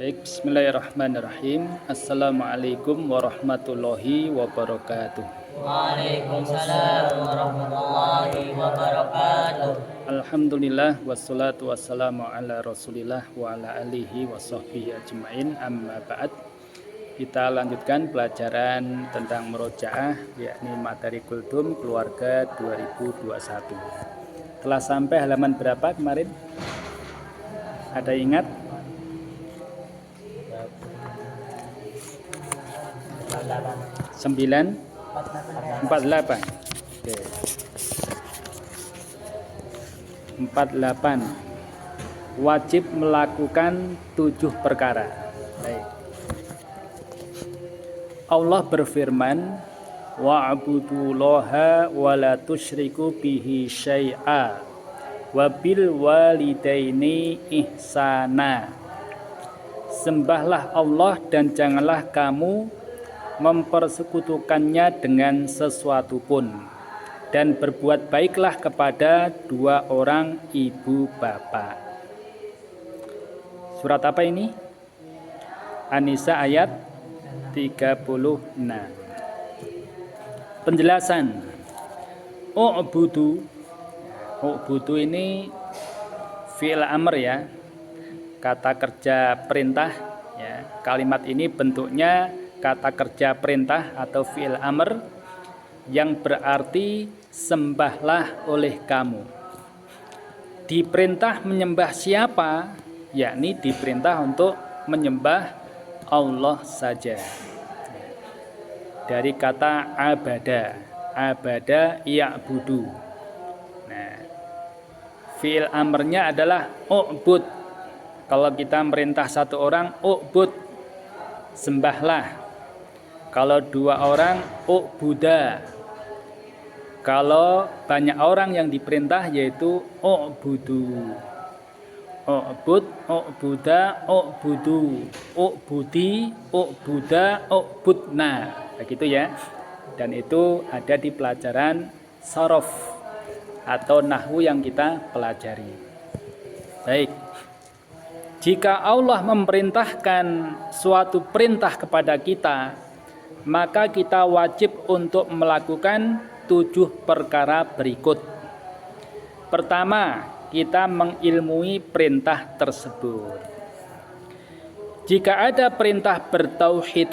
Baik, bismillahirrahmanirrahim. Assalamualaikum warahmatullahi wabarakatuh. Waalaikumsalam warahmatullahi wabarakatuh. Alhamdulillah wassalatu wassalamu ala Rasulillah wa ala alihi wa sahbihi ajmain. Amma ba'd. Kita lanjutkan pelajaran tentang murojaah, yakni materi kultum keluarga 2021. Telah sampai halaman berapa kemarin? Ada ingat? 948. Oke. 48. Wajib melakukan 7 perkara. Baik. Allah berfirman, wa'budullaha wa la tusyriku bihi syai'a wa bil walidaini ihsana. Sembahlah Allah dan janganlah kamu mempersekutukannya dengan sesuatu pun, dan berbuat baiklah kepada 2 orang ibu bapak. Surat apa ini? An-Nisa ayat 36. Penjelasan. U'budu ini fi'il amr ya, kata kerja perintah ya. Kalimat ini bentuknya kata kerja perintah atau fi'il amr yang berarti sembahlah oleh kamu. Diperintah menyembah siapa? Yakni diperintah untuk menyembah Allah saja. Dari kata abada ya'budu. Nah, fi'il amrnya adalah u'bud. Kalau kita merintah satu orang, u'bud, sembahlah. Kalau 2 orang, u'buda. Kalau banyak orang yang diperintah yaitu u'budu. U'bud, u'buda, u'budu, u'budi, u'buda, u'budna. Begitu ya. Dan itu ada di pelajaran sorof atau nahwu yang kita pelajari. Baik. Jika Allah memerintahkan suatu perintah kepada kita, maka kita wajib untuk melakukan 7 perkara berikut. Pertama, kita mengilmui perintah tersebut. Jika ada perintah bertauhid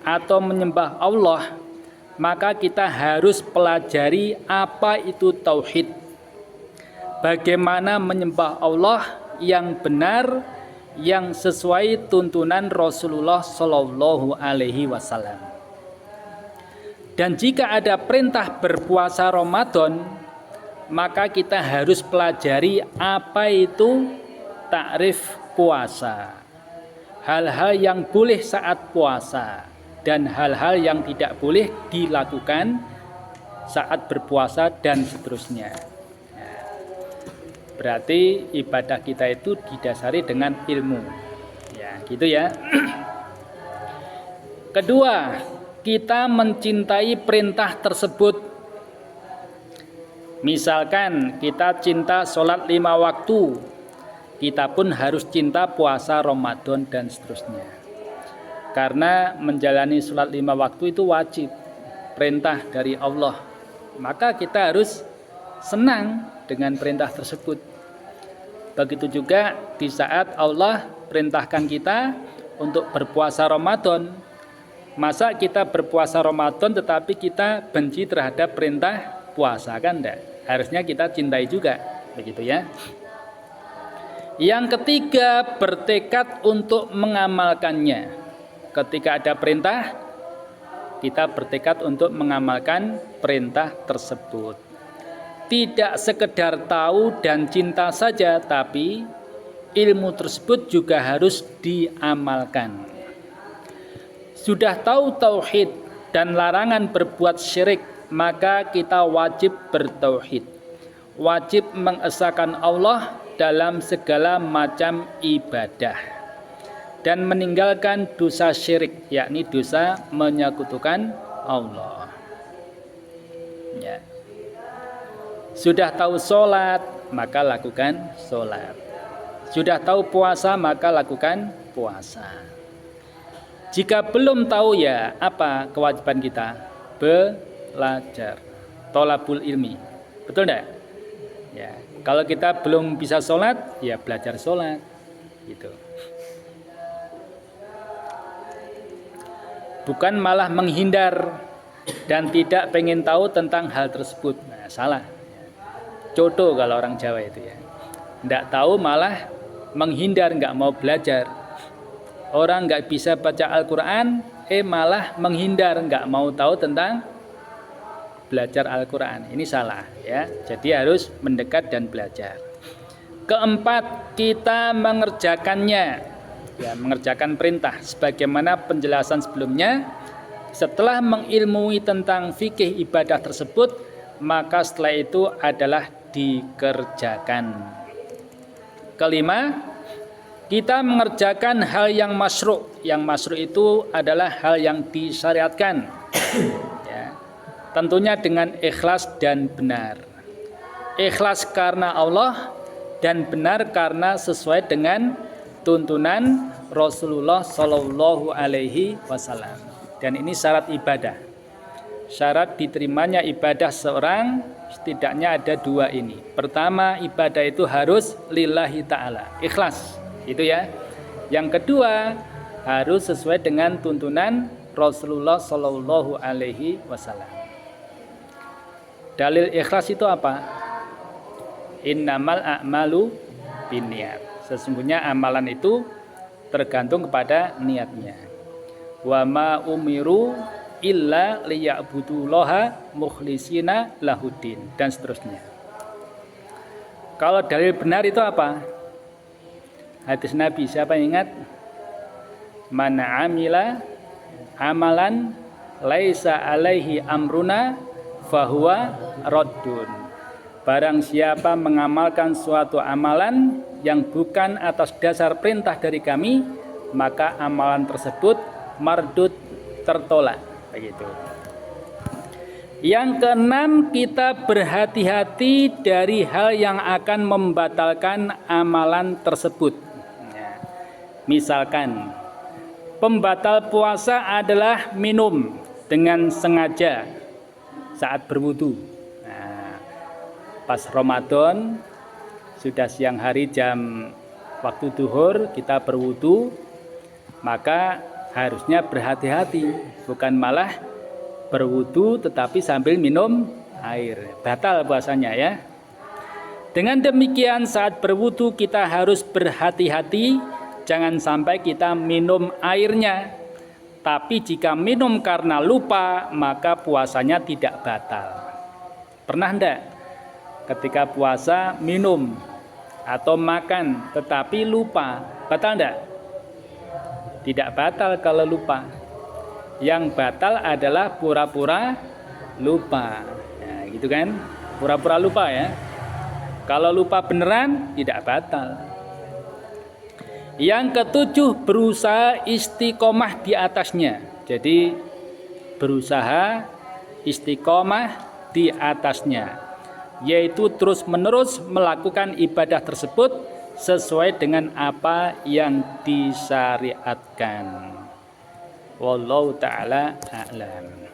atau menyembah Allah, maka kita harus pelajari apa itu tauhid. Bagaimana menyembah Allah yang benar, yang sesuai tuntunan Rasulullah Shallallahu Alaihi Wasallam. Dan jika ada perintah berpuasa Ramadan, maka kita harus pelajari apa itu takrif puasa, hal-hal yang boleh saat puasa dan hal-hal yang tidak boleh dilakukan saat berpuasa dan seterusnya. Berarti ibadah kita itu didasari dengan ilmu. Ya, gitu ya. Kedua, kita mencintai perintah tersebut. Misalkan kita cinta sholat 5 waktu, kita pun harus cinta puasa Ramadan dan seterusnya. Karena menjalani sholat 5 waktu itu wajib, perintah dari Allah. Maka kita harus senang dengan perintah tersebut. Begitu juga di saat Allah perintahkan kita untuk berpuasa Ramadan. Masa kita berpuasa Ramadan tetapi kita benci terhadap perintah puasa, kan enggak? Harusnya kita cintai juga, begitu ya. Yang ketiga, bertekad untuk mengamalkannya. Ketika ada perintah, kita bertekad untuk mengamalkan perintah tersebut. Tidak sekedar tahu dan cinta saja, tapi ilmu tersebut juga harus diamalkan. Sudah tahu tauhid dan larangan berbuat syirik, maka kita wajib bertauhid. Wajib mengesahkan Allah dalam segala macam ibadah. Dan meninggalkan dosa syirik, yakni dosa menyekutukan Allah. Ya. Sudah tahu sholat, maka lakukan sholat. Sudah tahu puasa, maka lakukan puasa. Jika belum tahu ya apa kewajiban kita? Belajar. Tholabul ilmi. Betul enggak? Ya, kalau kita belum bisa sholat, ya belajar sholat. Gitu. Bukan malah menghindar dan tidak pengen tahu tentang hal tersebut. Nah, salah. Coto kalau orang Jawa itu ya. Tidak tahu malah menghindar, nggak mau belajar. Orang nggak bisa baca Al-Quran, malah menghindar, nggak mau tahu tentang belajar Al-Quran. Ini salah ya. Jadi harus mendekat dan belajar. Keempat, kita mengerjakannya. Ya, mengerjakan perintah sebagaimana penjelasan sebelumnya. Setelah mengilmui tentang fikih ibadah tersebut, maka setelah itu adalah dikerjakan. Kelima, kita mengerjakan hal yang masyru'. Yang masyru' itu adalah hal yang disyariatkan. Ya. Tentunya dengan ikhlas dan benar. Ikhlas karena Allah dan benar karena sesuai dengan tuntunan Rasulullah Shallallahu Alaihi Wasallam. Dan ini syarat ibadah. Syarat diterimanya ibadah seorang setidaknya ada dua ini. Pertama, ibadah itu harus lillahi ta'ala, ikhlas. Itu ya. Yang kedua, harus sesuai dengan tuntunan Rasulullah Shallallahu Alaihi Wasallam. Dalil ikhlas itu apa? Innamal a'malu binniyat. Sesungguhnya amalan itu tergantung kepada niatnya. Wa ma umiru illa liya'budullaha mukhlisina lahuddin, dan seterusnya. Kalau dalil benar itu apa? Hadis Nabi, siapa yang ingat? Man amila amalan laisa alaihi amruna fahuwa raddun. Barang siapa mengamalkan suatu amalan yang bukan atas dasar perintah dari kami, maka amalan tersebut mardud, tertolak. Begitu. Yang keenam, kita berhati-hati dari hal yang akan membatalkan amalan tersebut. Ya. Misalkan, pembatal puasa adalah minum dengan sengaja saat berwudu. Nah, pas Ramadan, sudah siang hari jam waktu duhur kita berwudu, maka harusnya berhati-hati, bukan malah berwudu tetapi sambil minum air. Batal puasanya ya. Dengan demikian saat berwudu kita harus berhati-hati, jangan sampai kita minum airnya. Tapi jika minum karena lupa, maka puasanya tidak batal. Pernah enggak ketika puasa minum atau makan tetapi lupa, batal enggak? Tidak batal kalau lupa. Yang batal adalah pura-pura lupa. Ya, gitu kan? Pura-pura lupa ya. Kalau lupa beneran tidak batal. Yang ketujuh, berusaha istiqomah di atasnya. Jadi berusaha istiqomah di atasnya, yaitu terus-menerus melakukan ibadah tersebut sesuai dengan apa yang disyariatkan. Wallahu ta'ala a'lam.